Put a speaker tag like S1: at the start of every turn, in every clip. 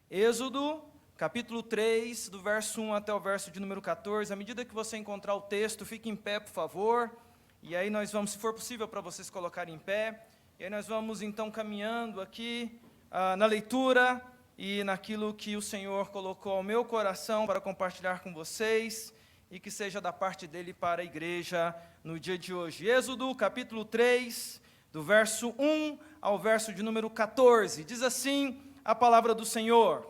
S1: Êxodo, capítulo 3, do verso 1 até o verso de número 14. À medida que você encontrar o texto, fique em pé, por favor. E aí nós vamos, se for possível, para vocês colocarem em pé. E aí nós vamos, então, caminhando aqui na leitura e naquilo que o Senhor colocou ao meu coração para compartilhar com vocês e que seja da parte dele para a igreja no dia de hoje. Êxodo, capítulo 3, do verso 1 ao verso de número 14. Diz assim a palavra do Senhor: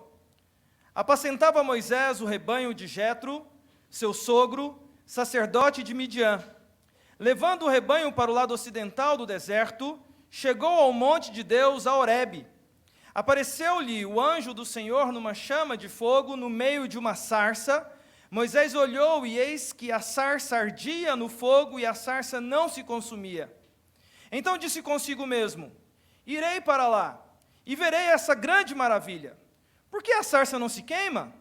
S1: Apacentava Moisés o rebanho de Jetro, seu sogro, sacerdote de Midian. Levando o rebanho para o lado ocidental do deserto, chegou ao monte de Deus, a Horebe. Apareceu-lhe o anjo do Senhor numa chama de fogo no meio de uma sarça. Moisés olhou e eis que a sarça ardia no fogo e a sarça não se consumia. Então disse consigo mesmo: Irei para lá e verei essa grande maravilha. Por que a sarça não se queima?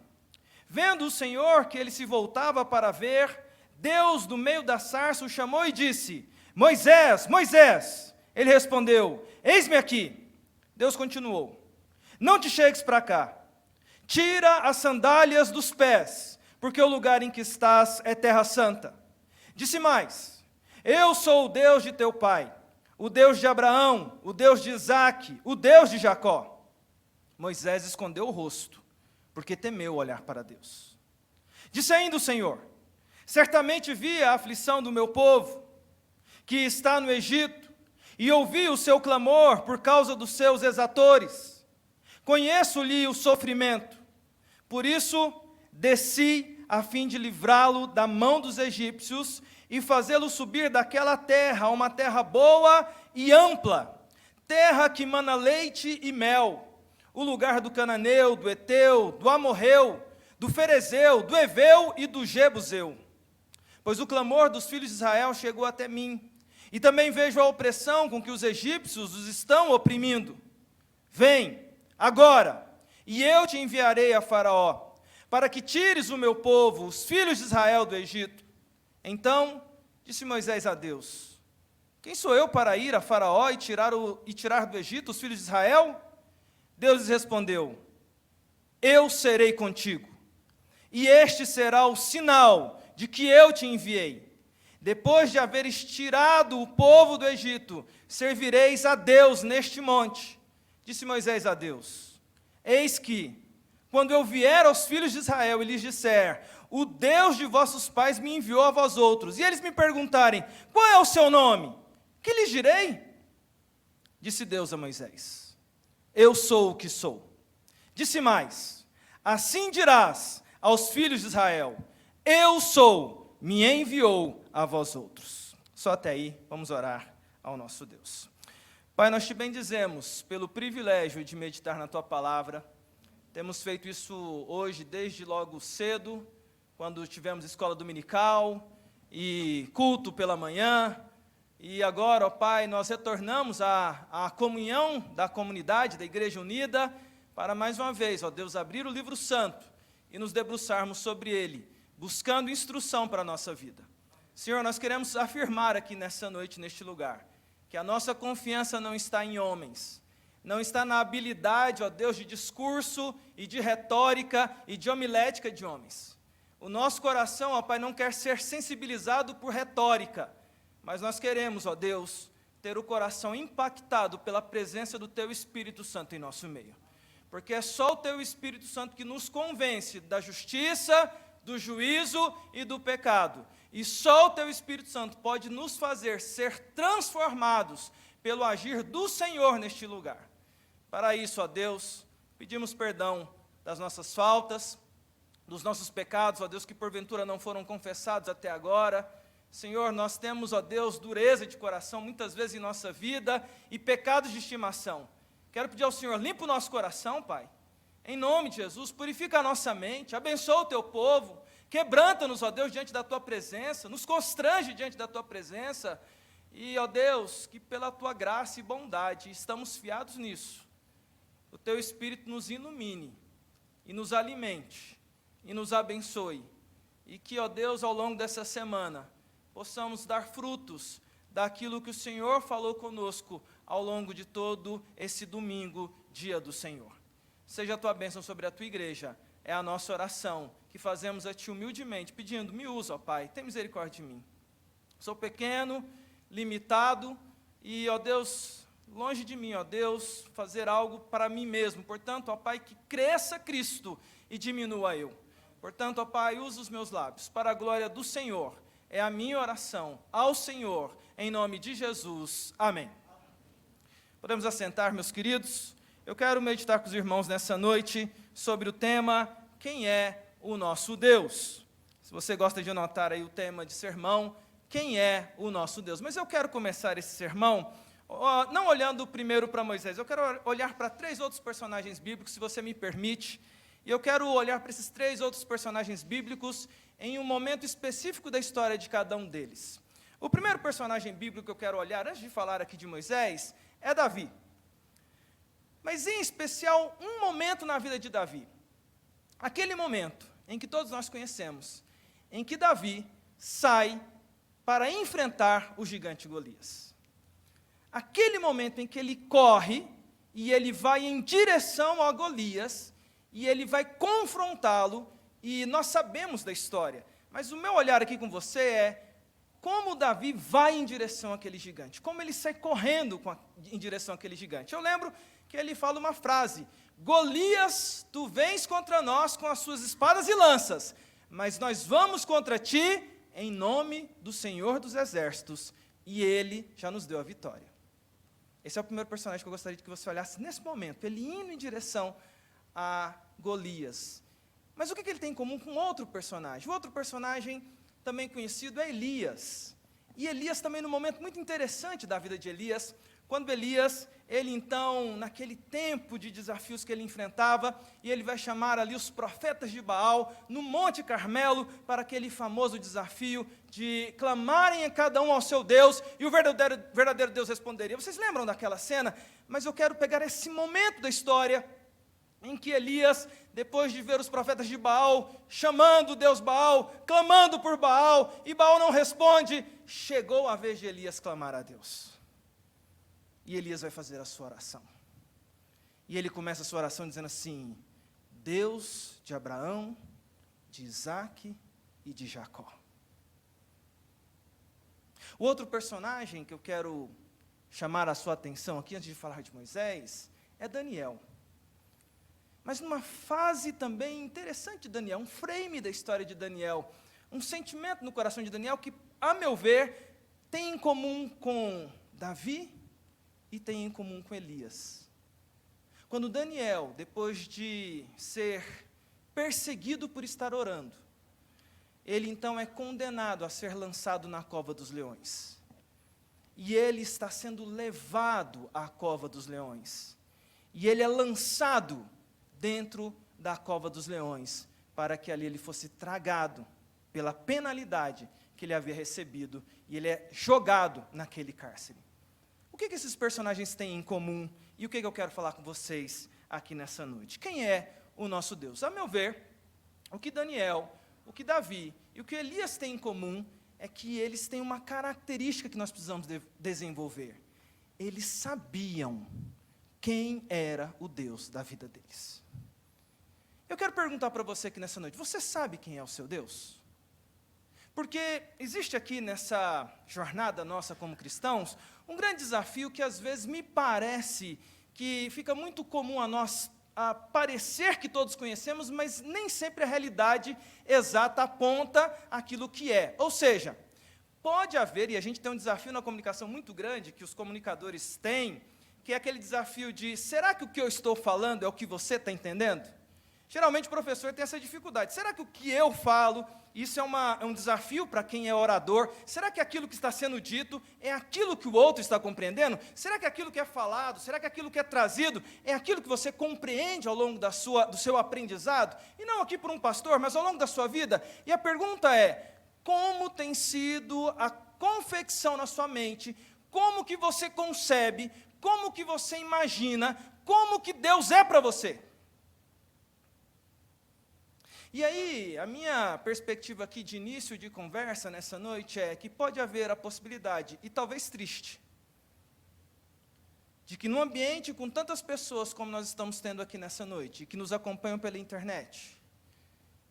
S1: Vendo o Senhor que ele se voltava para ver, Deus, do meio da sarça, o chamou e disse: Moisés, Moisés! Ele respondeu: Eis-me aqui. Deus continuou: Não te chegues para cá. Tira as sandálias dos pés, porque o lugar em que estás é terra santa. Disse mais: Eu sou o Deus de teu pai, o Deus de Abraão, o Deus de Isaque, o Deus de Jacó. Moisés escondeu o rosto, porque temeu olhar para Deus. Disse ainda o Senhor: Certamente vi a aflição do meu povo, que está no Egito, e ouvi o seu clamor por causa dos seus exatores. Conheço-lhe o sofrimento, por isso desci a fim de livrá-lo da mão dos egípcios e fazê-lo subir daquela terra a uma terra boa e ampla, terra que mana leite e mel, o lugar do cananeu, do eteu, do amorreu, do ferezeu, do eveu e do jebuseu. Pois o clamor dos filhos de Israel chegou até mim, e também vejo a opressão com que os egípcios os estão oprimindo. Vem, agora, e eu te enviarei a Faraó, para que tires o meu povo, os filhos de Israel, do Egito. Então disse Moisés a Deus: Quem sou eu para ir a Faraó e tirar do Egito os filhos de Israel? Deus lhes respondeu: Eu serei contigo, e este será o sinal de que eu te enviei. Depois de haveres tirado o povo do Egito, servireis a Deus neste monte. Disse Moisés a Deus: Eis que, quando eu vier aos filhos de Israel e lhes disser: O Deus de vossos pais me enviou a vós outros, e eles me perguntarem: Qual é o seu nome? Que lhes direi? Disse Deus a Moisés: Eu sou o que sou. Disse mais: Assim dirás aos filhos de Israel: Eu sou, me enviou a vós outros. Só até aí, vamos orar ao nosso Deus. Pai, nós te bendizemos pelo privilégio de meditar na tua palavra. Temos feito isso hoje desde logo cedo, quando tivemos escola dominical e culto pela manhã. E agora, ó Pai, nós retornamos à comunhão da comunidade, da Igreja Unida, para mais uma vez, ó Deus, abrir o livro santo e nos debruçarmos sobre ele, buscando instrução para a nossa vida. Senhor, nós queremos afirmar aqui nessa noite, neste lugar, que a nossa confiança não está em homens, não está na habilidade, ó Deus, de discurso e de retórica e de homilética de homens. O nosso coração, ó Pai, não quer ser sensibilizado por retórica, mas nós queremos, ó Deus, ter o coração impactado pela presença do Teu Espírito Santo em nosso meio. Porque é só o Teu Espírito Santo que nos convence da justiça, do juízo e do pecado. E só o Teu Espírito Santo pode nos fazer ser transformados pelo agir do Senhor neste lugar. Para isso, ó Deus, pedimos perdão das nossas faltas, dos nossos pecados, ó Deus, que porventura não foram confessados até agora. Senhor, nós temos, ó Deus, dureza de coração muitas vezes em nossa vida e pecados de estimação. Quero pedir ao Senhor, limpa o nosso coração, Pai. Em nome de Jesus, purifica a nossa mente, abençoa o Teu povo, quebranta-nos, ó Deus, diante da Tua presença, nos constrange diante da Tua presença. E, ó Deus, que pela Tua graça e bondade, estamos fiados nisso, o Teu Espírito nos ilumine e nos alimente e nos abençoe. E que, ó Deus, ao longo dessa semana, possamos dar frutos daquilo que o Senhor falou conosco ao longo de todo esse domingo, dia do Senhor. seja a tua bênção sobre a tua igreja. É a nossa oração, que fazemos a ti humildemente, pedindo, me usa, ó Pai, tem misericórdia de mim. Sou pequeno, limitado, e, ó Deus, longe de mim, ó Deus, fazer algo para mim mesmo. Portanto, ó Pai, que cresça Cristo e diminua eu. Portanto, ó Pai, usa os meus lábios para a glória do Senhor. É a minha oração ao Senhor, em nome de Jesus. Amém. Podemos assentar, meus queridos? Eu quero meditar com os irmãos nessa noite sobre o tema, quem é o nosso Deus? Se você gosta de anotar aí o tema de sermão, quem é o nosso Deus? Mas eu quero começar esse sermão, não olhando primeiro para Moisés, eu quero olhar para 3 outros personagens bíblicos, se você me permite, e eu quero olhar para esses 3 outros personagens bíblicos em um momento específico da história de cada um deles. O primeiro personagem bíblico que eu quero olhar, antes de falar aqui de Moisés, é Davi. Mas, em especial, um momento na vida de Davi. Aquele momento em que todos nós conhecemos, em que Davi sai para enfrentar o gigante Golias. Aquele momento em que ele corre e ele vai em direção a Golias e ele vai confrontá-lo, e nós sabemos da história. Mas o meu olhar aqui com você é como Davi vai em direção àquele gigante, como ele sai correndo em direção àquele gigante. Eu lembro que ele fala uma frase, Golias, tu vens contra nós com as suas espadas e lanças, mas nós vamos contra ti em nome do Senhor dos Exércitos, e ele já nos deu a vitória. Esse é o primeiro personagem que eu gostaria que você olhasse nesse momento, ele indo em direção a Golias. Mas o que ele tem em comum com outro personagem? O outro personagem também conhecido é Elias. E Elias também num momento muito interessante da vida de Elias, quando Elias, ele então, naquele tempo de desafios que ele enfrentava, e ele vai chamar ali os profetas de Baal, no Monte Carmelo, para aquele famoso desafio de clamarem a cada um ao seu Deus, e o verdadeiro Deus responderia. Vocês lembram daquela cena? Mas eu quero pegar esse momento da história, em que Elias, depois de ver os profetas de Baal, chamando Deus Baal, clamando por Baal, e Baal não responde, chegou a vez de Elias clamar a Deus. E Elias vai fazer a sua oração. E ele começa a sua oração dizendo assim, Deus de Abraão, de Isaque e de Jacó. O outro personagem que eu quero chamar a sua atenção aqui, antes de falar de Moisés, é Daniel. Mas numa fase também interessante de Daniel, um frame da história de Daniel, um sentimento no coração de Daniel que, a meu ver, tem em comum com Davi e tem em comum com Elias. Quando Daniel, depois de ser perseguido por estar orando, ele então é condenado a ser lançado na cova dos leões. E ele está sendo levado à cova dos leões. E ele é lançado dentro da cova dos leões, para que ali ele fosse tragado pela penalidade que ele havia recebido, e ele é jogado naquele cárcere. O que esses personagens têm em comum, e o que eu quero falar com vocês aqui nessa noite? Quem é o nosso Deus? A meu ver, o que Daniel, o que Davi e o que Elias têm em comum, é que eles têm uma característica que nós precisamos desenvolver. Eles sabiam quem era o Deus da vida deles. Eu quero perguntar para você aqui nessa noite, você sabe quem é o seu Deus? Porque existe aqui nessa jornada nossa como cristãos, um grande desafio que às vezes me parece que fica muito comum a nós, a parecer que todos conhecemos, mas nem sempre a realidade exata aponta aquilo que é. Ou seja, pode haver, e a gente tem um desafio na comunicação muito grande, que os comunicadores têm, que é aquele desafio de, será que o que eu estou falando é o que você está entendendo? Geralmente o professor tem essa dificuldade. Será que o que eu falo, isso é um desafio para quem é orador? Será que aquilo que está sendo dito é aquilo que o outro está compreendendo? Será que aquilo que é falado, será que aquilo que é trazido é aquilo que você compreende ao longo do seu aprendizado? E não aqui por um pastor, mas ao longo da sua vida. E a pergunta é, como tem sido a confecção na sua mente? Como que você concebe? Como que você imagina? Como que Deus é para você? E aí, a minha perspectiva aqui de início de conversa nessa noite é que pode haver a possibilidade, e talvez triste, de que num ambiente com tantas pessoas como nós estamos tendo aqui nessa noite, que nos acompanham pela internet,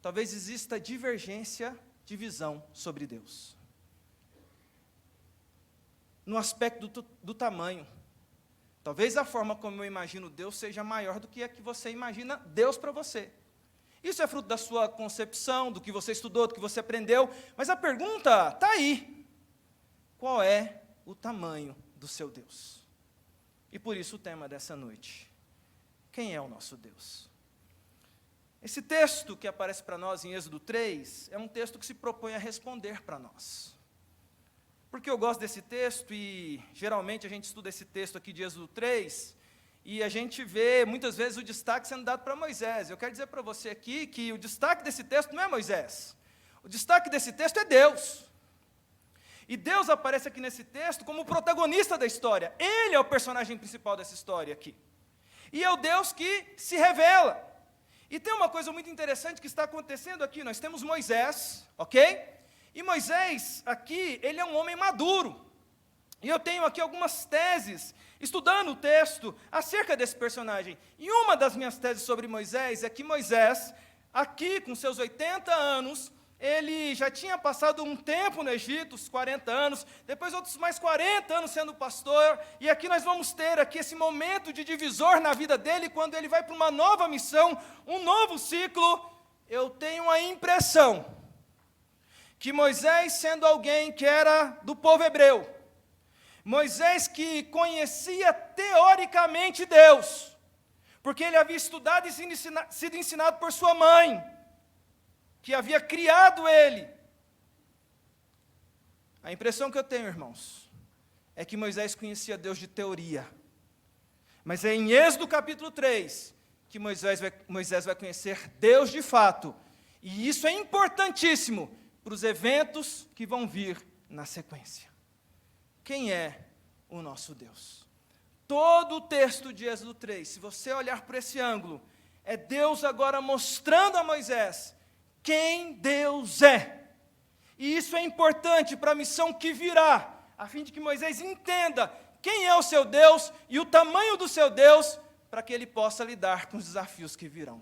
S1: talvez exista divergência de visão sobre Deus. No aspecto do tamanho. Talvez a forma como eu imagino Deus seja maior do que a que você imagina Deus para você. Isso é fruto da sua concepção, do que você estudou, do que você aprendeu, mas a pergunta está aí. Qual é o tamanho do seu Deus? E por isso o tema dessa noite. Quem é o nosso Deus? Esse texto que aparece para nós em Êxodo 3, é um texto que se propõe a responder para nós. Porque eu gosto desse texto e geralmente a gente estuda esse texto aqui de Êxodo 3 e a gente vê muitas vezes o destaque sendo dado para Moisés. Eu quero dizer para você aqui que o destaque desse texto não é Moisés. O destaque desse texto é Deus. E Deus aparece aqui nesse texto como o protagonista da história. Ele é o personagem principal dessa história aqui. E é o Deus que se revela. E tem uma coisa muito interessante que está acontecendo aqui. Nós temos Moisés, ok? E Moisés, aqui, ele é um homem maduro. E eu tenho aqui algumas teses, estudando o texto, acerca desse personagem. E uma das minhas teses sobre Moisés é que Moisés, aqui com seus 80 anos, ele já tinha passado um tempo no Egito, uns 40 anos, depois outros mais 40 anos sendo pastor, e aqui nós vamos ter aqui esse momento de divisor na vida dele, quando ele vai para uma nova missão, um novo ciclo. Eu tenho a impressão que Moisés, sendo alguém que era do povo hebreu, Moisés que conhecia teoricamente Deus, porque ele havia estudado e sido ensinado por sua mãe, que havia criado ele. A impressão que eu tenho, irmãos, é que Moisés conhecia Deus de teoria, mas é em Êxodo capítulo 3 que Moisés vai conhecer Deus de fato, e isso é importantíssimo para os eventos que vão vir na sequência. Quem é o nosso Deus? Todo o texto de Êxodo 3, se você olhar por esse ângulo, é Deus agora mostrando a Moisés quem Deus é. E isso é importante para a missão que virá, a fim de que Moisés entenda quem é o seu Deus e o tamanho do seu Deus, para que ele possa lidar com os desafios que virão.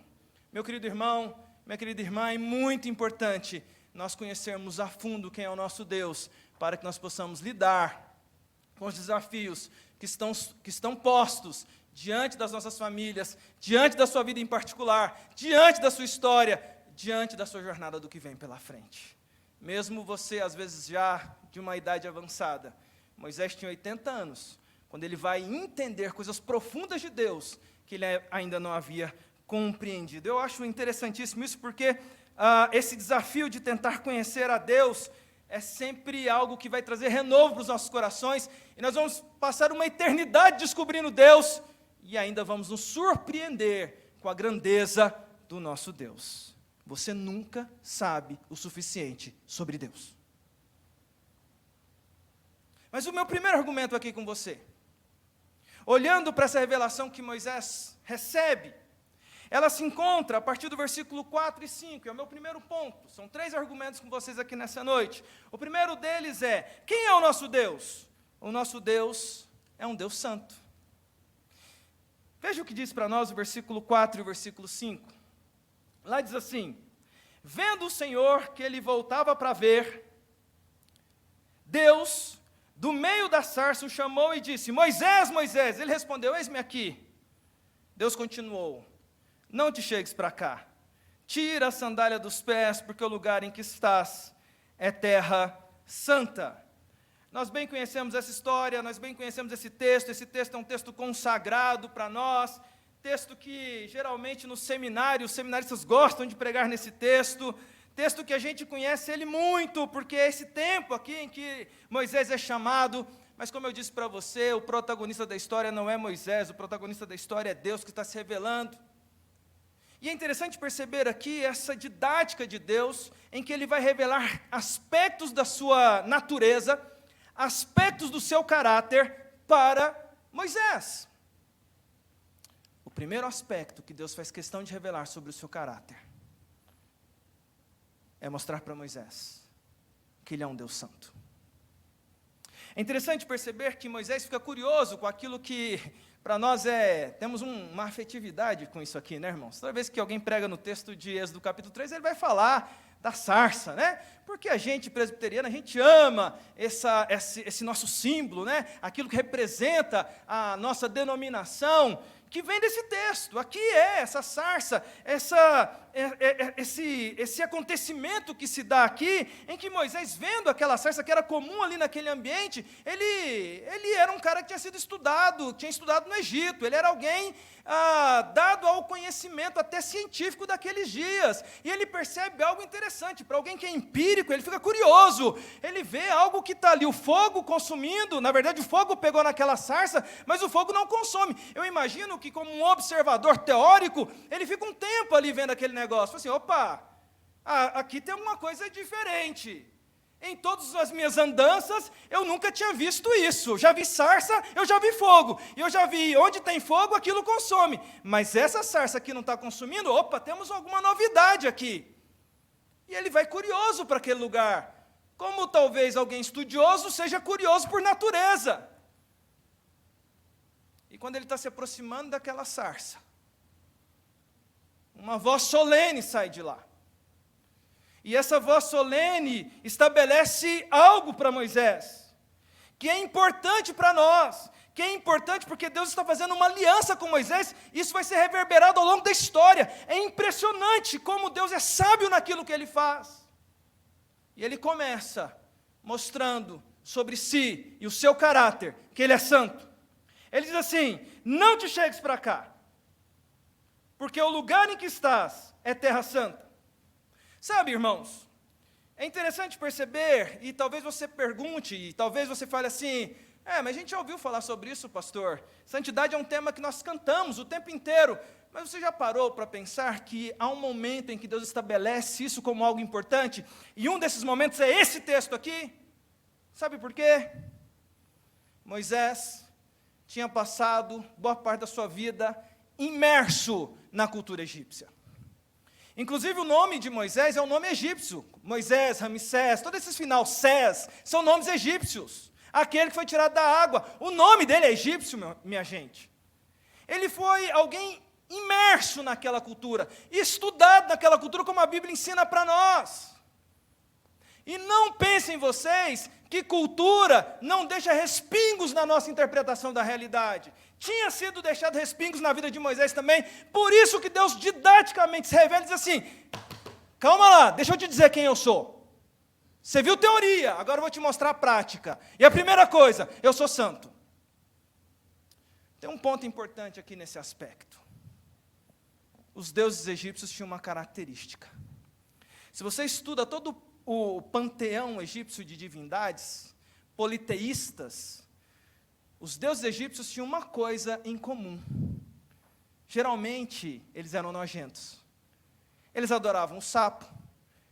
S1: Meu querido irmão, minha querida irmã, é muito importante nós conhecermos a fundo quem é o nosso Deus, para que nós possamos lidar com os desafios que estão postos diante das nossas famílias, diante da sua vida em particular, diante da sua história, diante da sua jornada do que vem pela frente. Mesmo você, às vezes, já de uma idade avançada, Moisés tinha 80 anos, quando ele vai entender coisas profundas de Deus, que ele ainda não havia compreendido. Eu acho interessantíssimo isso, porque esse desafio de tentar conhecer a Deus é sempre algo que vai trazer renovo para os nossos corações, e nós vamos passar uma eternidade descobrindo Deus, e ainda vamos nos surpreender com a grandeza do nosso Deus. Você nunca sabe o suficiente sobre Deus. Mas o meu primeiro argumento aqui com você, olhando para essa revelação que Moisés recebe, ela se encontra a partir do versículo 4 e 5, é o meu primeiro ponto. São 3 argumentos com vocês aqui nessa noite. O primeiro deles é: quem é o nosso Deus? O nosso Deus é um Deus santo. Veja o que diz para nós o versículo 4 e o versículo 5. Lá diz assim: vendo o Senhor que ele voltava para ver, Deus, do meio da sarça, o chamou e disse: Moisés, Moisés. Ele respondeu: eis-me aqui. Deus continuou: não te chegues para cá, tira a sandália dos pés, porque o lugar em que estás é terra santa. Nós bem conhecemos essa história, nós bem conhecemos esse texto é um texto consagrado para nós, texto que geralmente no seminário, os seminaristas gostam de pregar nesse texto que a gente conhece ele muito, porque é esse tempo aqui em que Moisés é chamado, mas como eu disse para você, o protagonista da história não é Moisés, o protagonista da história é Deus que está se revelando. E é interessante perceber aqui essa didática de Deus, em que ele vai revelar aspectos da sua natureza, aspectos do seu caráter para Moisés. O primeiro aspecto que Deus faz questão de revelar sobre o seu caráter é mostrar para Moisés que ele é um Deus santo. É interessante perceber que Moisés fica curioso com aquilo que, para nós, temos uma afetividade com isso aqui, né, irmãos? Toda vez que alguém prega no texto de Êxodo capítulo 3, ele vai falar da sarça, né? Porque a gente presbiteriana, a gente ama esse nosso símbolo, né? Aquilo que representa a nossa denominação, que vem desse texto. Aqui essa sarça, esse acontecimento que se dá aqui, em que Moisés, vendo aquela sarça que era comum ali naquele ambiente, ele era um cara que tinha sido estudado, tinha estudado no Egito, ele era alguém dado ao conhecimento até científico daqueles dias, e ele percebe algo interessante. Para alguém que é empírico, ele fica curioso, ele vê algo que está ali, o fogo consumindo. Na verdade o fogo pegou naquela sarça, mas o fogo não consome. Eu imagino que, como um observador teórico, ele fica um tempo ali vendo aquele negócio, assim, opa, aqui tem alguma coisa diferente. Em todas as minhas andanças, eu nunca tinha visto isso. Já vi sarça, eu já vi fogo. E eu já vi, onde tem fogo, aquilo consome. Mas essa sarça aqui não está consumindo, opa, temos alguma novidade aqui. E ele vai curioso para aquele lugar. Como talvez alguém estudioso seja curioso por natureza. E quando ele está se aproximando daquela sarça, uma voz solene sai de lá. E essa voz solene estabelece algo para Moisés, que é importante para nós, que é importante porque Deus está fazendo uma aliança com Moisés. Isso vai ser reverberado ao longo da história. É impressionante como Deus é sábio naquilo que Ele faz. E Ele começa mostrando sobre si e o seu caráter, que Ele é santo. Ele diz assim: não te chegues para cá, porque o lugar em que estás é terra santa. Sabe, irmãos, é interessante perceber, e talvez você pergunte, e talvez você fale assim: mas a gente já ouviu falar sobre isso, pastor. Santidade é um tema que nós cantamos o tempo inteiro. Mas você já parou para pensar que há um momento em que Deus estabelece isso como algo importante? E um desses momentos é esse texto aqui. Sabe por quê? Moisés tinha passado boa parte da sua vida imerso na cultura egípcia. Inclusive o nome de Moisés é um nome egípcio. Moisés, Ramsés, todos esses final, Sés, são nomes egípcios. Aquele que foi tirado da água, o nome dele é egípcio, minha gente. Ele foi alguém imerso naquela cultura, estudado naquela cultura, como a Bíblia ensina para nós. E não pensem vocês que cultura não deixa respingos na nossa interpretação da realidade. Tinha sido deixado respingos na vida de Moisés também, por isso que Deus didaticamente se revela e diz assim: calma lá, deixa eu te dizer quem eu sou. Você viu teoria, agora eu vou te mostrar a prática. E a primeira coisa, eu sou santo. Tem um ponto importante aqui nesse aspecto. Os deuses egípcios tinham uma característica. Se você estuda todo o panteão egípcio de divindades, politeístas, os deuses egípcios tinham uma coisa em comum. Geralmente, eles eram nojentos. Eles adoravam o sapo,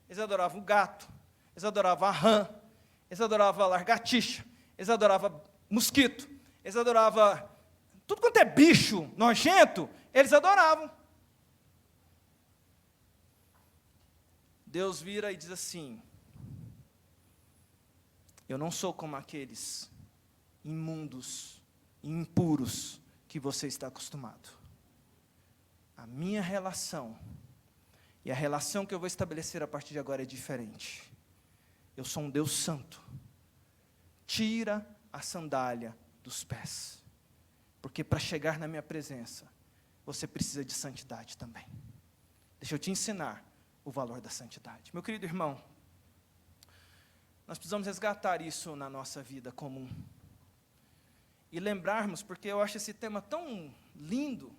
S1: eles adoravam o gato, eles adoravam a rã, eles adoravam a lagartixa, eles adoravam mosquito, eles adoravam tudo quanto é bicho nojento, eles adoravam. Deus vira e diz assim: eu não sou como aqueles imundos e impuros que você está acostumado. A minha relação e a relação que eu vou estabelecer a partir de agora é diferente. Eu sou um Deus santo. Tira a sandália dos pés, porque para chegar na minha presença, você precisa de santidade também. Deixa eu te ensinar o valor da santidade. Meu querido irmão, nós precisamos resgatar isso na nossa vida comum. E lembrarmos, porque eu acho esse tema tão lindo,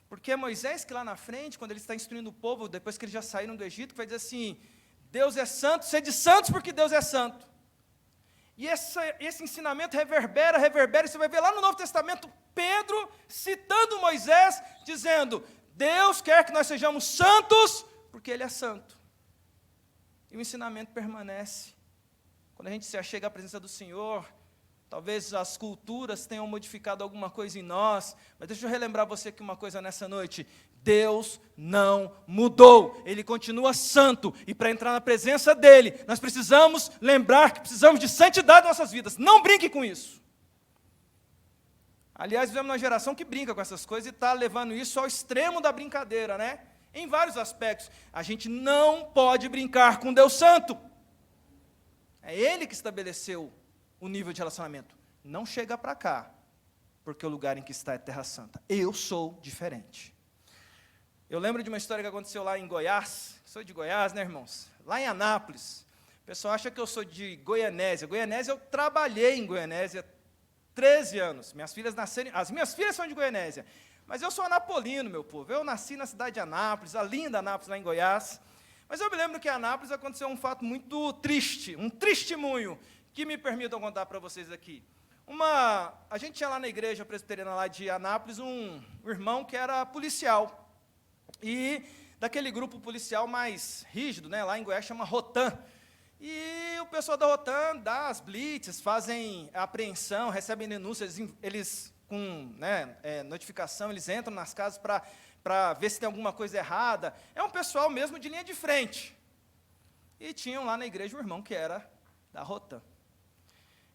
S1: porque é Moisés que lá na frente, quando ele está instruindo o povo, depois que eles já saíram do Egito, que vai dizer assim: Deus é santo, sede santos porque Deus é santo. E esse ensinamento reverbera, e você vai ver lá no Novo Testamento, Pedro citando Moisés, dizendo: Deus quer que nós sejamos santos, porque Ele é santo. E o ensinamento permanece. Quando a gente se achega à presença do Senhor, talvez as culturas tenham modificado alguma coisa em nós, mas deixa eu relembrar você aqui uma coisa nessa noite: Deus não mudou, Ele continua santo, e para entrar na presença dEle, nós precisamos lembrar que precisamos de santidade em nossas vidas. Não brinque com isso. Aliás, vivemos uma geração que brinca com essas coisas e está levando isso ao extremo da brincadeira, né? Em vários aspectos. A gente não pode brincar com Deus Santo. É Ele que estabeleceu o nível de relacionamento. Não chega para cá, porque o lugar em que está é Terra Santa. Eu sou diferente. Eu lembro de uma história que aconteceu lá em Goiás. Sou de Goiás, né, irmãos? Lá em Anápolis. O pessoal acha que eu sou de Goianésia. Goianésia, eu trabalhei em Goianésia 13 anos. As minhas filhas são de Goianésia. Mas eu sou anapolino, meu povo. Eu nasci na cidade de Anápolis, a linda Anápolis, lá em Goiás. Mas eu me lembro que em Anápolis aconteceu um fato muito triste, um testemunho, que me permitam contar para vocês aqui. A gente tinha lá na igreja presbiteriana lá de Anápolis um irmão que era policial. E daquele grupo policial mais rígido, né, lá em Goiás chama Rotan. E o pessoal da Rotan dá as blitzes, fazem apreensão, recebem denúncias, eles com notificação, eles entram nas casas para ver se tem alguma coisa errada. É um pessoal mesmo de linha de frente. E tinham lá na igreja um irmão que era da Rotan.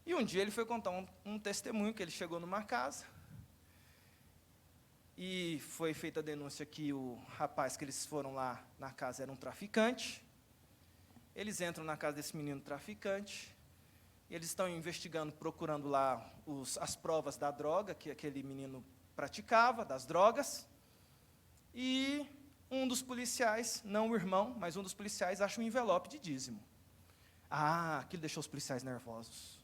S1: E um dia ele foi contar um testemunho, que ele chegou numa casa, e foi feita a denúncia que o rapaz que eles foram lá na casa era um traficante. Eles entram na casa desse menino traficante, e eles estão investigando, procurando lá as provas da droga que aquele menino praticava, das drogas, e um dos policiais, não o irmão, mas um dos policiais acha um envelope de dízimo. Aquilo deixou os policiais nervosos.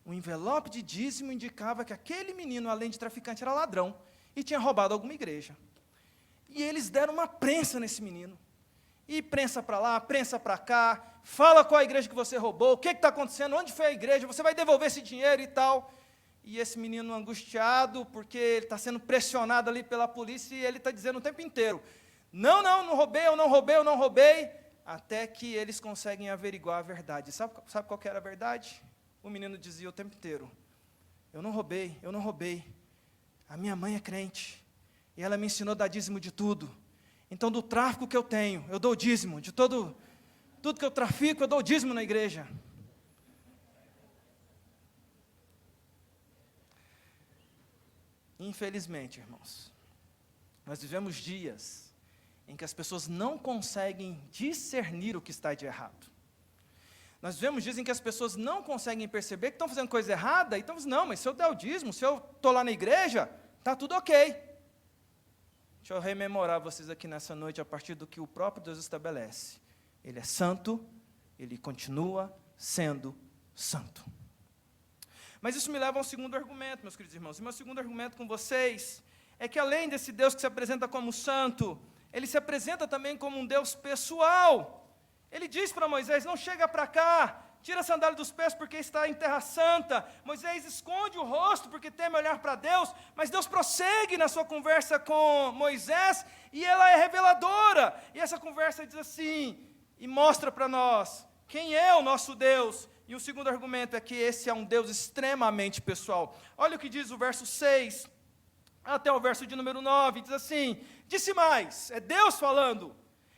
S1: O envelope de dízimo indicava que aquele menino, além de traficante, era ladrão, e tinha roubado alguma igreja. E eles deram uma prensa nesse menino. E prensa para lá, prensa para cá, fala qual a igreja que você roubou, o que está acontecendo, onde foi a igreja, você vai devolver esse dinheiro e tal. E esse menino angustiado, porque ele está sendo pressionado ali pela polícia, e ele está dizendo o tempo inteiro, não roubei, eu não roubei, até que eles conseguem averiguar a verdade. Sabe qual que era a verdade? O menino dizia o tempo inteiro, eu não roubei, a minha mãe é crente, e ela me ensinou a dar dízimo de tudo. Então, do tráfico que eu tenho, eu dou dízimo. De tudo que eu trafico, eu dou dízimo na igreja. Infelizmente, irmãos, nós vivemos dias em que as pessoas não conseguem discernir o que está de errado. Nós vivemos dias em que as pessoas não conseguem perceber que estão fazendo coisa errada, e estão dizendo, não, mas se eu der o dízimo, se eu estou lá na igreja, está tudo ok. Deixa eu rememorar vocês aqui nessa noite a partir do que o próprio Deus estabelece. Ele é santo, Ele continua sendo santo. Mas isso me leva a um segundo argumento, meus queridos irmãos. E meu segundo argumento com vocês é que além desse Deus que se apresenta como santo, Ele se apresenta também como um Deus pessoal. Ele diz para Moisés, não chega para cá, tira a sandália dos pés porque está em terra santa. Moisés esconde o rosto porque teme olhar para Deus, mas Deus prossegue na sua conversa com Moisés, e ela é reveladora. E essa conversa diz assim, e mostra para nós quem é o nosso Deus. E o segundo argumento é que esse é um Deus extremamente pessoal. Olha o que diz o verso 6 até o verso de número 9, diz assim, disse mais, é Deus falando,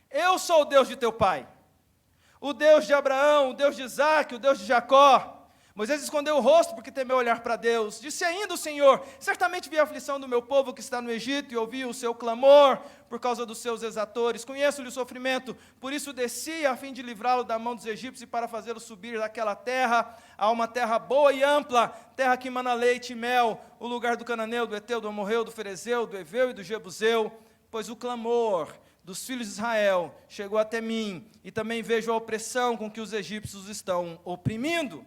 S1: eu sou o Deus de teu pai, o Deus de Abraão, o Deus de Isaque, o Deus de Jacó. Moisés escondeu o rosto porque temeu olhar para Deus. Disse ainda o Senhor, certamente vi a aflição do meu povo que está no Egito e ouvi o seu clamor por causa dos seus exatores. Conheço-lhe o sofrimento, por isso desci a fim de livrá-lo da mão dos egípcios e para fazê-lo subir daquela terra a uma terra boa e ampla, terra que mana leite e mel, o lugar do cananeu, do Eteu, do Amorreu, do Ferezeu, do Eveu e do Jebuseu, pois o clamor dos filhos de Israel chegou até mim, e também vejo a opressão com que os egípcios estão oprimindo.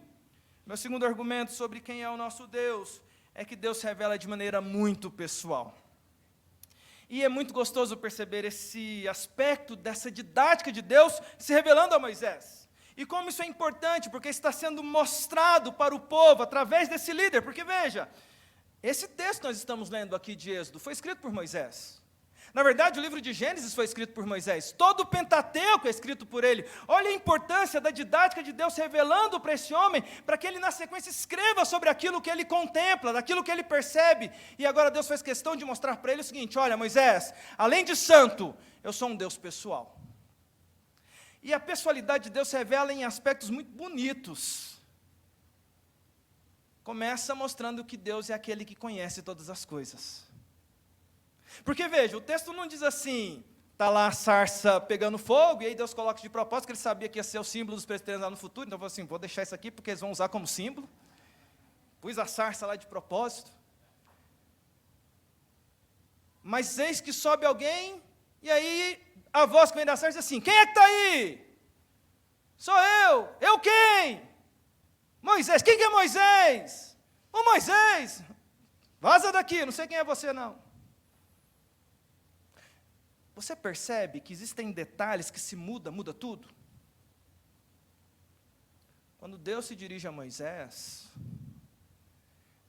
S1: Meu segundo argumento sobre quem é o nosso Deus é que Deus se revela de maneira muito pessoal. E é muito gostoso perceber esse aspecto dessa didática de Deus se revelando a Moisés. E como isso é importante, porque está sendo mostrado para o povo através desse líder. Porque veja, esse texto que nós estamos lendo aqui de Êxodo foi escrito por Moisés. Na verdade, o livro de Gênesis foi escrito por Moisés. Todo o Pentateuco é escrito por ele. Olha a importância da didática de Deus revelando para esse homem, para que ele, na sequência, escreva sobre aquilo que ele contempla, daquilo que ele percebe. E agora Deus fez questão de mostrar para ele o seguinte: olha, Moisés, além de santo, eu sou um Deus pessoal. E a pessoalidade de Deus se revela em aspectos muito bonitos. Começa mostrando que Deus é aquele que conhece todas as coisas. Porque, veja, o texto não diz assim, está lá a sarça pegando fogo, e aí Deus coloca de propósito, que ele sabia que ia ser o símbolo dos presbiterianos lá no futuro, então falou assim, vou deixar isso aqui, porque eles vão usar como símbolo. Pus a sarça lá de propósito. Mas eis que sobe alguém, e aí a voz que vem da sarça diz assim, quem é que está aí? Sou eu. Eu quem? Moisés. Quem que é Moisés? O Moisés. Vaza daqui, não sei quem é você não. Você percebe que existem detalhes que se muda tudo? Quando Deus se dirige a Moisés,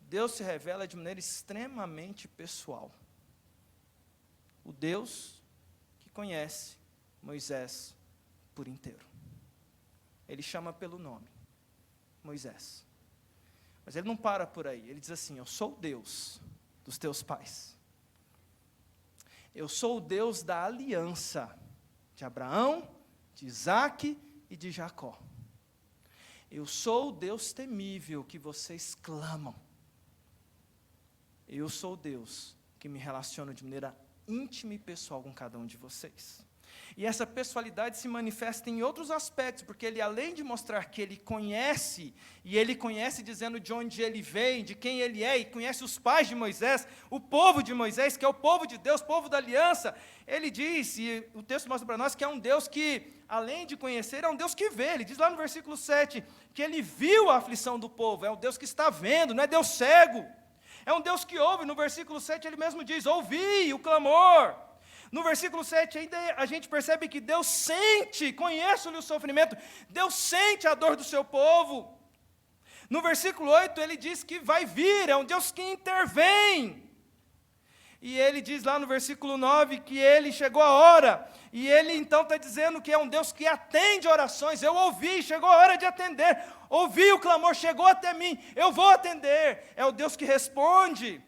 S1: Deus se revela de maneira extremamente pessoal. O Deus que conhece Moisés por inteiro. Ele chama pelo nome, Moisés. Mas ele não para por aí, ele diz assim, eu sou o Deus dos teus pais. Eu sou o Deus da aliança de Abraão, de Isaque e de Jacó. Eu sou o Deus temível que vocês clamam. Eu sou o Deus que me relaciona de maneira íntima e pessoal com cada um de vocês. E essa pessoalidade se manifesta em outros aspectos, porque ele, além de mostrar que ele conhece, e ele conhece dizendo de onde ele vem, de quem ele é, e conhece os pais de Moisés, o povo de Moisés, que é o povo de Deus, povo da aliança, ele diz, e o texto mostra para nós que é um Deus que, além de conhecer, é um Deus que vê. Ele diz lá no versículo 7, que ele viu a aflição do povo, é um Deus que está vendo, não é Deus cego. É um Deus que ouve, no versículo 7 ele mesmo diz, ouvi o clamor. No versículo 7 ainda a gente percebe que Deus sente, conhece-lhe o sofrimento, Deus sente a dor do seu povo. No versículo 8 ele diz que vai vir, é um Deus que intervém. E ele diz lá no versículo 9 que ele chegou a hora, e ele então está dizendo que é um Deus que atende orações. Eu ouvi, chegou a hora de atender, ouvi o clamor, chegou até mim, eu vou atender. É o Deus que responde.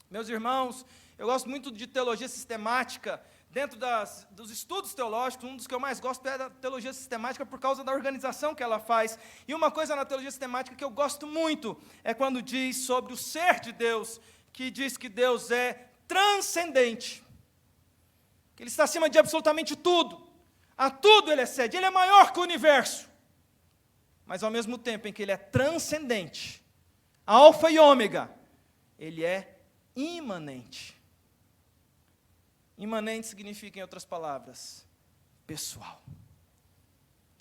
S1: Meus irmãos, eu gosto muito de teologia sistemática. Dentro dos estudos teológicos, um dos que eu mais gosto é a teologia sistemática por causa da organização que ela faz. E uma coisa na teologia sistemática que eu gosto muito é quando diz sobre o ser de Deus, que diz que Deus é transcendente, que Ele está acima de absolutamente tudo, a tudo Ele excede, Ele é maior que o universo, mas ao mesmo tempo em que Ele é transcendente, alfa e ômega, Ele é imanente. Imanente significa, em outras palavras, pessoal,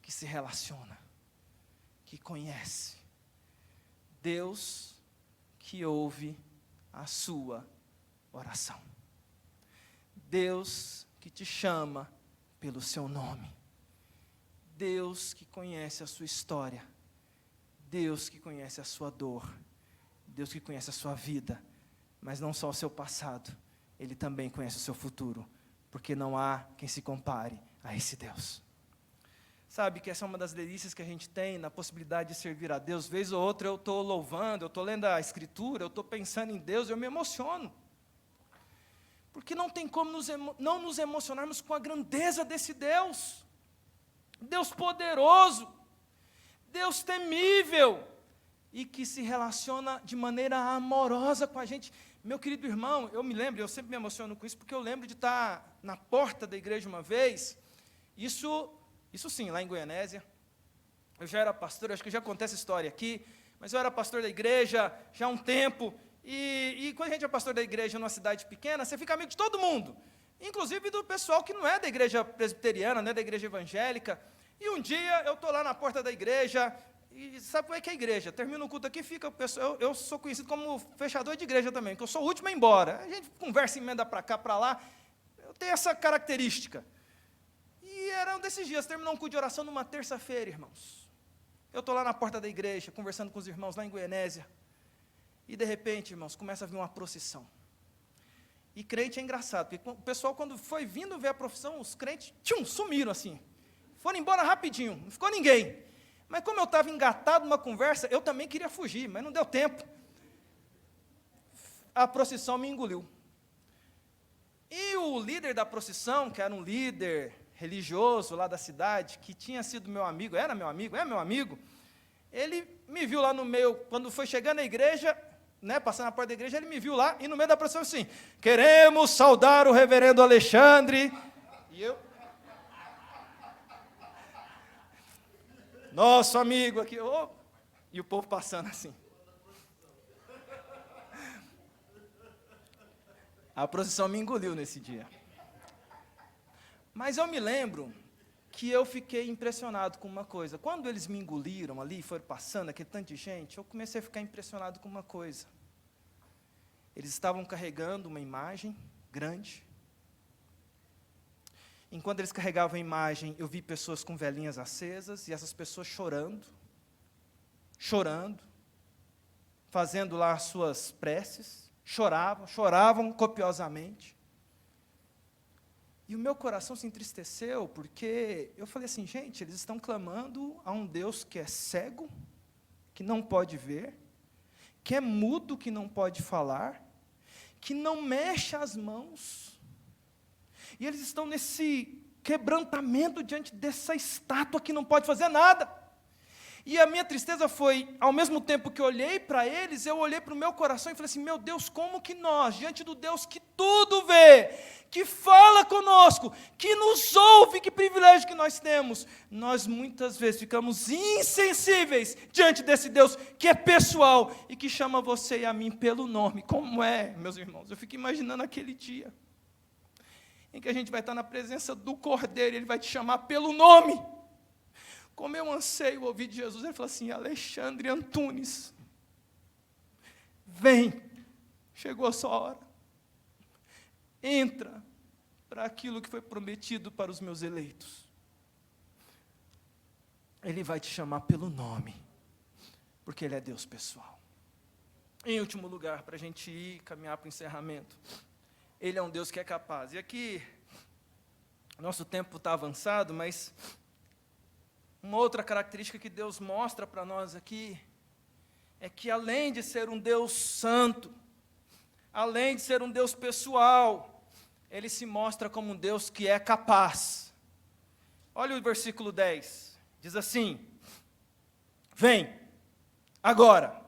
S1: que se relaciona, que conhece. Deus que ouve a sua oração. Deus que te chama pelo seu nome. Deus que conhece a sua história. Deus que conhece a sua dor. Deus que conhece a sua vida. Mas não só o seu passado. Ele também conhece o seu futuro, porque não há quem se compare a esse Deus. Sabe que essa é uma das delícias que a gente tem na possibilidade de servir a Deus. Vez ou outra eu estou louvando, eu estou lendo a Escritura, eu estou pensando em Deus, eu me emociono. Porque não tem como não nos emocionarmos com a grandeza desse Deus. Deus poderoso, Deus temível, e que se relaciona de maneira amorosa com a gente. Meu querido irmão, eu me lembro, eu sempre me emociono com isso, porque eu lembro de estar na porta da igreja uma vez, isso sim, lá em Goianésia. Eu já era pastor, acho que já contei essa história aqui, mas eu era pastor da igreja já há um tempo, e quando a gente é pastor da igreja numa cidade pequena, você fica amigo de todo mundo, inclusive do pessoal que não é da igreja presbiteriana, não é da igreja evangélica. E um dia eu estou lá na porta da igreja, e sabe como é que é a igreja? Termina o culto aqui, fica o pessoal. Eu sou conhecido como fechador de igreja também, que eu sou o último a ir embora. A gente conversa, emenda para cá, para lá. Eu tenho essa característica. E era um desses dias, terminou um culto de oração numa terça-feira, irmãos. Eu estou lá na porta da igreja, conversando com os irmãos lá em Goianésia. E de repente, irmãos, começa a vir uma procissão. E crente é engraçado, porque o pessoal, quando foi vindo ver a profissão, os crentes, sumiram assim. Foram embora rapidinho, não ficou ninguém. Mas como eu estava engatado numa conversa, eu também queria fugir, mas não deu tempo. A procissão me engoliu. E o líder da procissão, que era um líder religioso lá da cidade, que tinha sido meu amigo, é meu amigo, ele me viu lá no meio, quando foi chegando à igreja, passando na porta da igreja, ele me viu lá, e no meio da procissão assim, queremos saudar o reverendo Alexandre, e eu, nosso amigo aqui, e o povo passando assim. A procissão me engoliu nesse dia. Mas eu me lembro que eu fiquei impressionado com uma coisa. Quando eles me engoliram ali, foram passando aquele tanto de gente, eu comecei a ficar impressionado com uma coisa. Eles estavam carregando uma imagem grande. Enquanto eles carregavam a imagem, eu vi pessoas com velinhas acesas, e essas pessoas chorando, fazendo lá as suas preces, choravam copiosamente. E o meu coração se entristeceu, porque eu falei assim, gente, eles estão clamando a um Deus que é cego, que não pode ver, que é mudo, que não pode falar, que não mexe as mãos. E eles estão nesse quebrantamento diante dessa estátua que não pode fazer nada. E a minha tristeza foi, ao mesmo tempo que eu olhei para eles, eu olhei para o meu coração e falei assim, meu Deus, como que nós, diante do Deus que tudo vê, que fala conosco, que nos ouve, que privilégio que nós temos, nós muitas vezes ficamos insensíveis diante desse Deus que é pessoal e que chama você e a mim pelo nome. Como é, meus irmãos? Eu fico imaginando aquele dia em que a gente vai estar na presença do Cordeiro e Ele vai te chamar pelo nome. Como eu anseio ouvir de Jesus, Ele fala assim, Alexandre Antunes, vem, chegou a sua hora, entra para aquilo que foi prometido para os meus eleitos. Ele vai te chamar pelo nome, porque Ele é Deus pessoal. Em último lugar, para a gente caminhar para o encerramento, Ele é um Deus que é capaz. E aqui, nosso tempo está avançado, mas uma outra característica que Deus mostra para nós aqui é que, além de ser um Deus santo, além de ser um Deus pessoal, Ele se mostra como um Deus que é capaz. Olha o versículo 10, diz assim, vem, agora,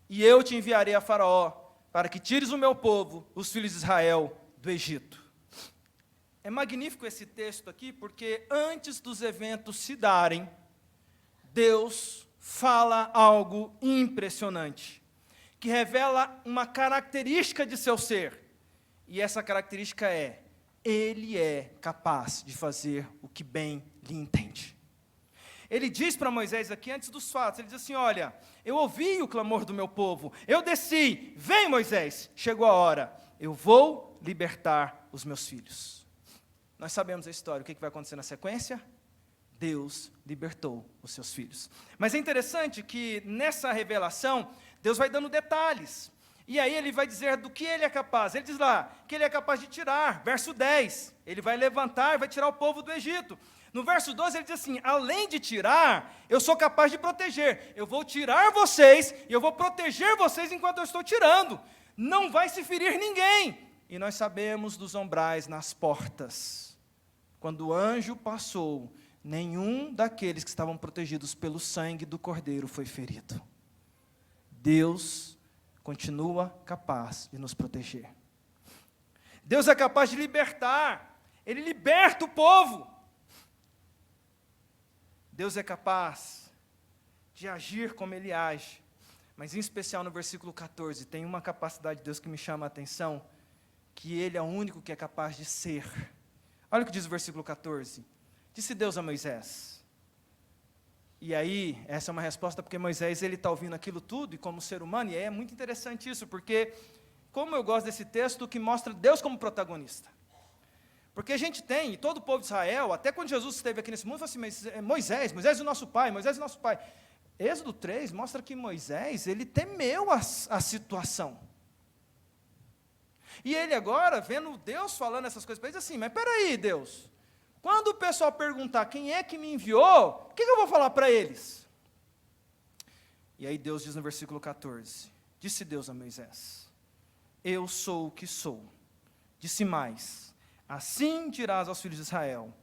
S1: e eu te enviarei a Faraó, para que tires o meu povo, os filhos de Israel, do Egito. É magnífico esse texto aqui, porque antes dos eventos se darem, Deus fala algo impressionante, que revela uma característica de seu ser, e essa característica é, Ele é capaz de fazer o que bem lhe entende. Ele diz para Moisés aqui, antes dos fatos, ele diz assim, olha, eu ouvi o clamor do meu povo, eu desci, vem Moisés, chegou a hora, eu vou libertar os meus filhos. Nós sabemos a história, o que vai acontecer na sequência? Deus libertou os seus filhos. Mas é interessante que nessa revelação, Deus vai dando detalhes. E aí Ele vai dizer do que Ele é capaz. Ele diz lá que Ele é capaz de tirar, verso 10, Ele vai levantar e vai tirar o povo do Egito. No verso 12 Ele diz assim, além de tirar, eu sou capaz de proteger. Eu vou tirar vocês e eu vou proteger vocês enquanto eu estou tirando. Não vai se ferir ninguém. E nós sabemos dos umbrais nas portas. Quando o anjo passou, nenhum daqueles que estavam protegidos pelo sangue do Cordeiro foi ferido. Deus continua capaz de nos proteger. Deus é capaz de libertar. Ele liberta o povo. Deus é capaz de agir como Ele age. Mas, em especial, no versículo 14, tem uma capacidade de Deus que me chama a atenção, que Ele é o único que é capaz de ser. Olha o que diz o versículo 14. Disse Deus a Moisés. E aí, essa é uma resposta porque Moisés, ele está ouvindo aquilo tudo, e como ser humano, e é muito interessante isso, porque, como eu gosto desse texto, que mostra Deus como protagonista. Porque a gente tem, e todo o povo de Israel, até quando Jesus esteve aqui nesse mundo, falou assim, mas Moisés é o nosso pai, Moisés é o nosso pai. Êxodo 3 mostra que Moisés, ele temeu a situação. E ele agora, vendo Deus falando essas coisas para ele, diz assim, mas peraí, Deus, quando o pessoal perguntar quem é que me enviou, o que eu vou falar para eles? E aí Deus diz no versículo 14, disse Deus a Moisés, eu sou o que sou. Disse mais, assim dirás aos filhos de Israel,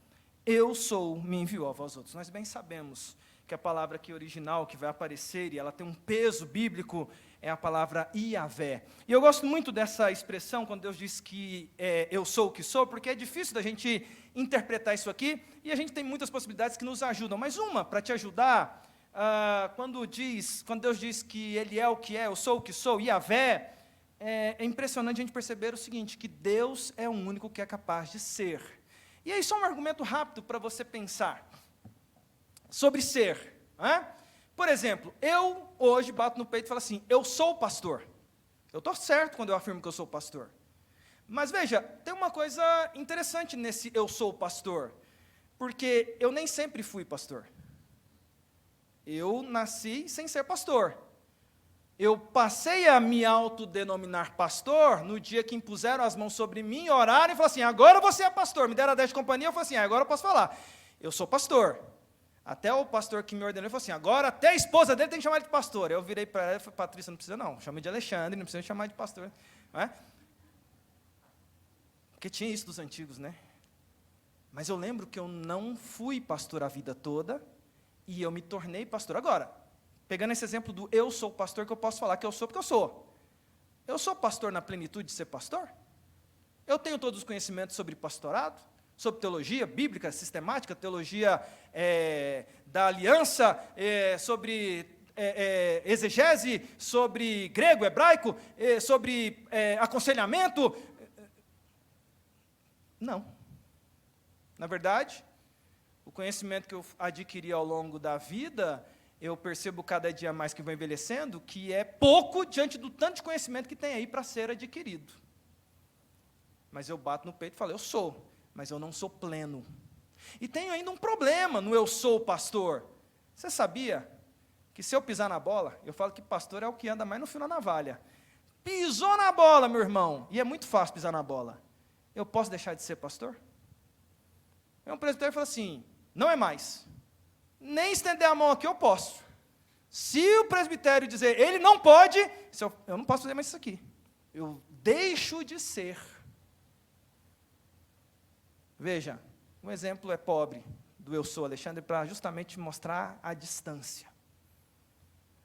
S1: eu sou, me enviou a vós outros. Nós bem sabemos que a palavra aqui original que vai aparecer, e ela tem um peso bíblico, é a palavra Iavé. E eu gosto muito dessa expressão, quando Deus diz que eu sou o que sou, porque é difícil da gente interpretar isso aqui, e a gente tem muitas possibilidades que nos ajudam, mas uma, para te ajudar, quando Deus diz que Ele é o que é, eu sou o que sou, Iavé, é impressionante a gente perceber o seguinte, que Deus é o único que é capaz de ser. E aí só um argumento rápido para você pensar sobre ser. Por exemplo, eu hoje bato no peito e falo assim, eu sou pastor. Eu estou certo quando eu afirmo que eu sou pastor. Mas veja, tem uma coisa interessante nesse eu sou pastor, porque eu nem sempre fui pastor. Eu nasci sem ser pastor. Eu passei a me autodenominar pastor no dia que impuseram as mãos sobre mim, oraram e falaram assim, agora você é pastor. Me deram a 10 de companhia, eu falei assim, agora eu posso falar. Eu sou pastor. Até o pastor que me ordenou falou assim, agora até a esposa dele tem que chamar ele de pastor. Eu virei para ela e falei, Patrícia, não precisa não, chama de Alexandre, não precisa chamar de pastor. Não é? Porque tinha isso dos antigos, né? Mas eu lembro que eu não fui pastor a vida toda e eu me tornei pastor. Agora, pegando esse exemplo do eu sou pastor, que eu posso falar que eu sou porque eu sou. Eu sou pastor na plenitude de ser pastor? Eu tenho todos os conhecimentos sobre pastorado, sobre teologia bíblica, sistemática, teologia da aliança, sobre exegese, sobre grego, hebraico, sobre aconselhamento. Não. Na verdade, o conhecimento que eu adquiri ao longo da vida, eu percebo cada dia mais que vou envelhecendo, que é pouco diante do tanto de conhecimento que tem aí para ser adquirido. Mas eu bato no peito e falo, eu sou, mas eu não sou pleno. E tenho ainda um problema no eu sou pastor. Você sabia que se eu pisar na bola, eu falo que pastor é o que anda mais no fio da navalha. Pisou na bola, meu irmão, e é muito fácil pisar na bola. Eu posso deixar de ser pastor? É um presbitério que fala assim, não é mais. Nem estender a mão aqui eu posso. Se o presbitério dizer, ele não pode, eu não posso fazer mais isso aqui. Eu deixo de ser. Veja, um exemplo é pobre do eu sou, Alexandre, para justamente mostrar a distância.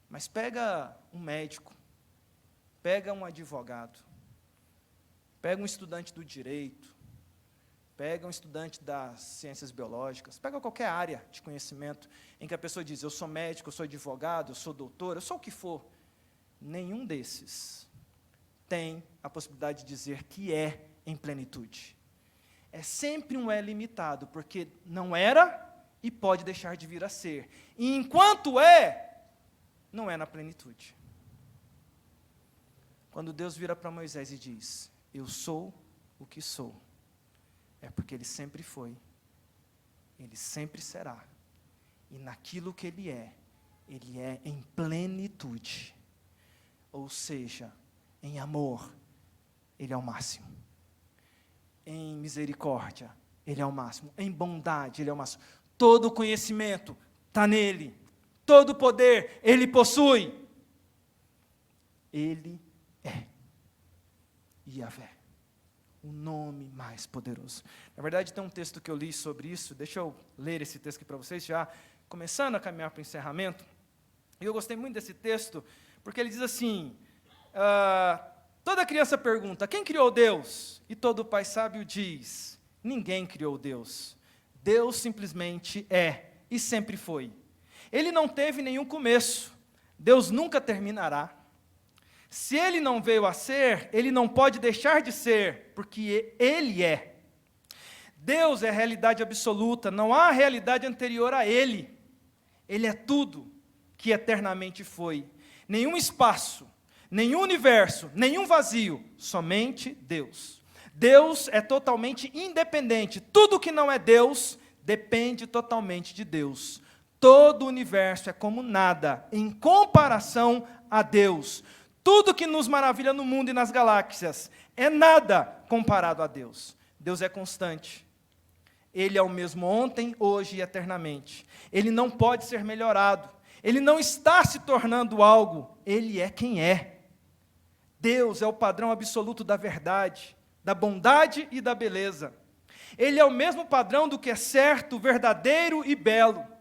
S1: Mas pega um médico, pega um advogado, pega um estudante do direito, pega um estudante das ciências biológicas, pega qualquer área de conhecimento em que a pessoa diz, eu sou médico, eu sou advogado, eu sou doutor, eu sou o que for. Nenhum desses tem a possibilidade de dizer que é em plenitude. É sempre um é limitado, porque não era e pode deixar de vir a ser. E enquanto não é na plenitude. Quando Deus vira para Moisés e diz, eu sou o que sou, é porque Ele sempre foi, Ele sempre será, e naquilo que Ele é em plenitude, ou seja, em amor, Ele é o máximo, em misericórdia, Ele é o máximo, em bondade, Ele é o máximo, todo conhecimento está nele, todo poder Ele possui, Ele é Iavé, o nome mais poderoso. Na verdade, tem um texto que eu li sobre isso, deixa eu ler esse texto aqui para vocês, já começando a caminhar para o encerramento. E eu gostei muito desse texto, porque ele diz assim, toda criança pergunta, quem criou Deus? E todo pai sábio diz, ninguém criou Deus. Deus simplesmente é, e sempre foi. Ele não teve nenhum começo, Deus nunca terminará. Se Ele não veio a ser, Ele não pode deixar de ser, porque Ele é. Deus é a realidade absoluta, não há realidade anterior a Ele. Ele é tudo que eternamente foi. Nenhum espaço, nenhum universo, nenhum vazio, somente Deus. Deus é totalmente independente. Tudo que não é Deus depende totalmente de Deus. Todo o universo é como nada em comparação a Deus. Tudo que nos maravilha no mundo e nas galáxias é nada comparado a Deus. Deus é constante. Ele é o mesmo ontem, hoje e eternamente. Ele não pode ser melhorado. Ele não está se tornando algo. Ele é quem é. Deus é o padrão absoluto da verdade, da bondade e da beleza. Ele é o mesmo padrão do que é certo, verdadeiro e belo.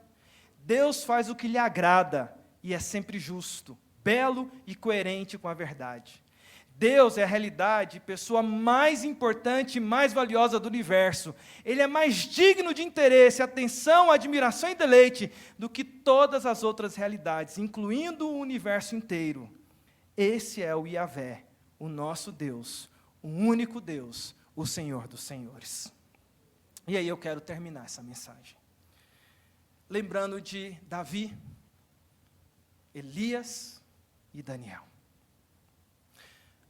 S1: Deus faz o que lhe agrada e é sempre justo, belo e coerente com a verdade. Deus é a realidade, pessoa mais importante e mais valiosa do universo. Ele é mais digno de interesse, atenção, admiração e deleite do que todas as outras realidades, incluindo o universo inteiro. Esse é o Yahvé, o nosso Deus, o único Deus, o Senhor dos Senhores. E aí eu quero terminar essa mensagem lembrando de Davi, Elias e Daniel.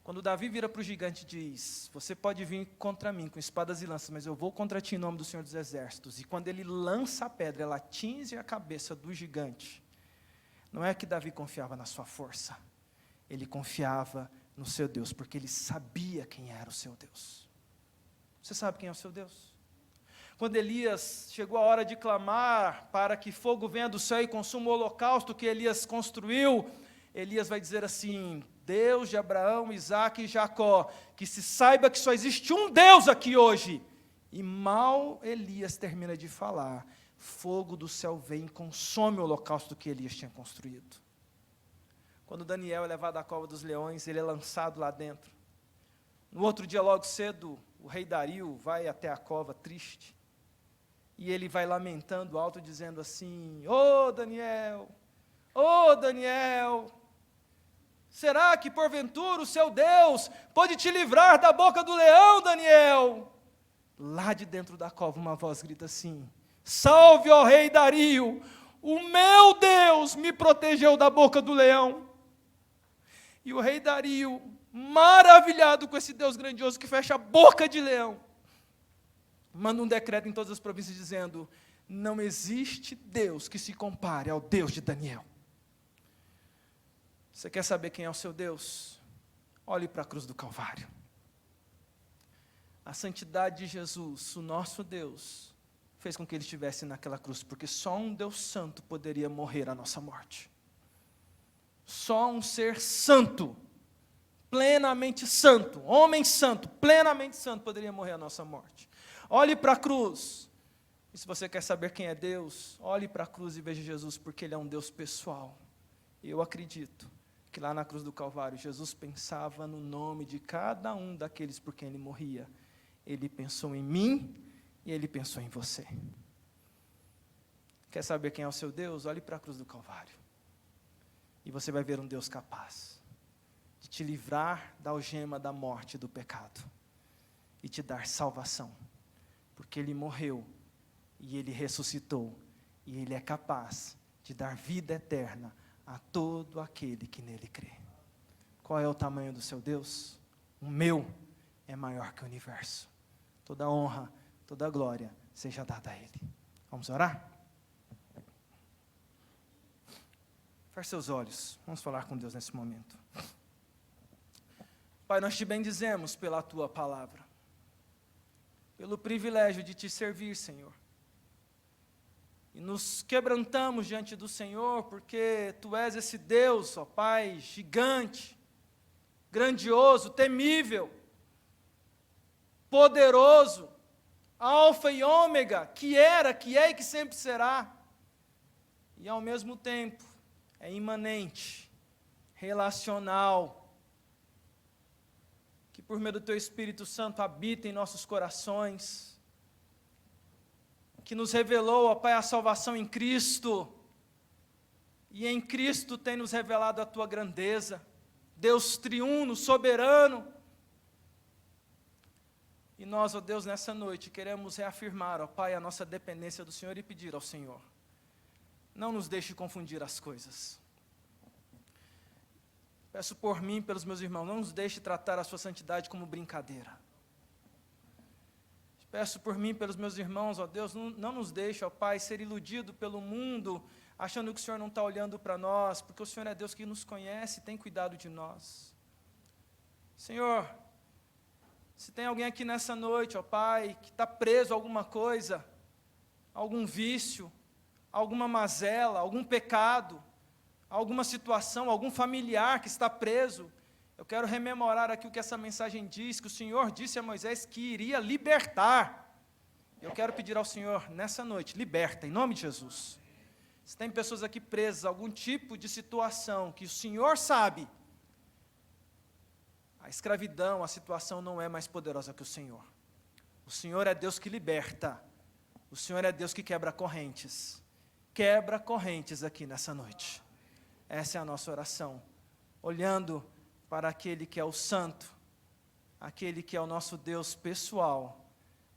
S1: Quando Davi vira para o gigante e diz: você pode vir contra mim com espadas e lanças, mas eu vou contra ti em nome do Senhor dos Exércitos. E quando ele lança a pedra, ela atinge a cabeça do gigante. Não é que Davi confiava na sua força, ele confiava no seu Deus, porque ele sabia quem era o seu Deus. Você sabe quem é o seu Deus? Quando Elias chegou a hora de clamar para que fogo venha do céu e consuma o holocausto que Elias construiu, Elias vai dizer assim: Deus de Abraão, Isaque e Jacó, que se saiba que só existe um Deus aqui hoje. E mal Elias termina de falar, fogo do céu vem e consome o holocausto que Elias tinha construído. Quando Daniel é levado à cova dos leões, ele é lançado lá dentro. No outro dia, logo cedo, o rei Dario vai até a cova triste. E ele vai lamentando alto, dizendo assim: Ô Daniel, será que porventura o seu Deus pode te livrar da boca do leão, Daniel? Lá de dentro da cova uma voz grita assim: salve, ó rei Dario, o meu Deus me protegeu da boca do leão. E o rei Dario, maravilhado com esse Deus grandioso que fecha a boca de leão, manda um decreto em todas as províncias dizendo: não existe Deus que se compare ao Deus de Daniel. Você quer saber quem é o seu Deus? Olhe para a cruz do Calvário. A santidade de Jesus, o nosso Deus, fez com que ele estivesse naquela cruz, porque só um Deus santo poderia morrer a nossa morte. Só um ser santo, plenamente santo, homem santo, plenamente santo, poderia morrer a nossa morte. Olhe para a cruz. E se você quer saber quem é Deus, olhe para a cruz e veja Jesus, porque Ele é um Deus pessoal. E eu acredito que lá na cruz do Calvário, Jesus pensava no nome de cada um daqueles por quem Ele morria. Ele pensou em mim e Ele pensou em você. Quer saber quem é o seu Deus? Olhe para a cruz do Calvário. E você vai ver um Deus capaz de te livrar da algema da morte e do pecado. E te dar salvação. Porque Ele morreu e Ele ressuscitou. E Ele é capaz de dar vida eterna a todo aquele que nele crê. Qual é o tamanho do seu Deus? O meu é maior que o universo. Toda honra, toda glória seja dada a Ele. Vamos orar? Feche seus olhos, vamos falar com Deus nesse momento. Pai, nós te bendizemos pela Tua palavra, pelo privilégio de Te servir, Senhor. E nos quebrantamos diante do Senhor, porque Tu és esse Deus, ó Pai, gigante, grandioso, temível, poderoso, alfa e ômega, que era, que é e que sempre será. E ao mesmo tempo, é imanente, relacional, que por meio do Teu Espírito Santo habita em nossos corações, que nos revelou, ó Pai, a salvação em Cristo, e em Cristo tem nos revelado a Tua grandeza, Deus triuno, soberano. E nós, ó Deus, nessa noite, queremos reafirmar, ó Pai, a nossa dependência do Senhor e pedir ao Senhor: não nos deixe confundir as coisas. Peço por mim, pelos meus irmãos, não nos deixe tratar a Sua santidade como brincadeira. Peço por mim, pelos meus irmãos, ó Deus, não nos deixe, ó Pai, ser iludido pelo mundo, achando que o Senhor não está olhando para nós, porque o Senhor é Deus que nos conhece e tem cuidado de nós. Senhor, se tem alguém aqui nessa noite, ó Pai, que está preso a alguma coisa, algum vício, alguma mazela, algum pecado, alguma situação, algum familiar que está preso, eu quero rememorar aqui o que essa mensagem diz, que o Senhor disse a Moisés que iria libertar. Eu quero pedir ao Senhor, nessa noite, liberta, em nome de Jesus. Se tem pessoas aqui presas a algum tipo de situação que o Senhor sabe, a escravidão, a situação não é mais poderosa que o Senhor. O Senhor é Deus que liberta. O Senhor é Deus que quebra correntes. Quebra correntes aqui nessa noite. Essa é a nossa oração. Olhando para aquele que é o santo, aquele que é o nosso Deus pessoal,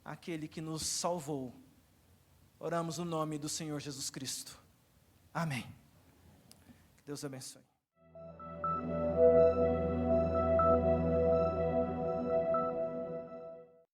S1: aquele que nos salvou. Oramos no nome do Senhor Jesus Cristo. Amém. Que Deus abençoe.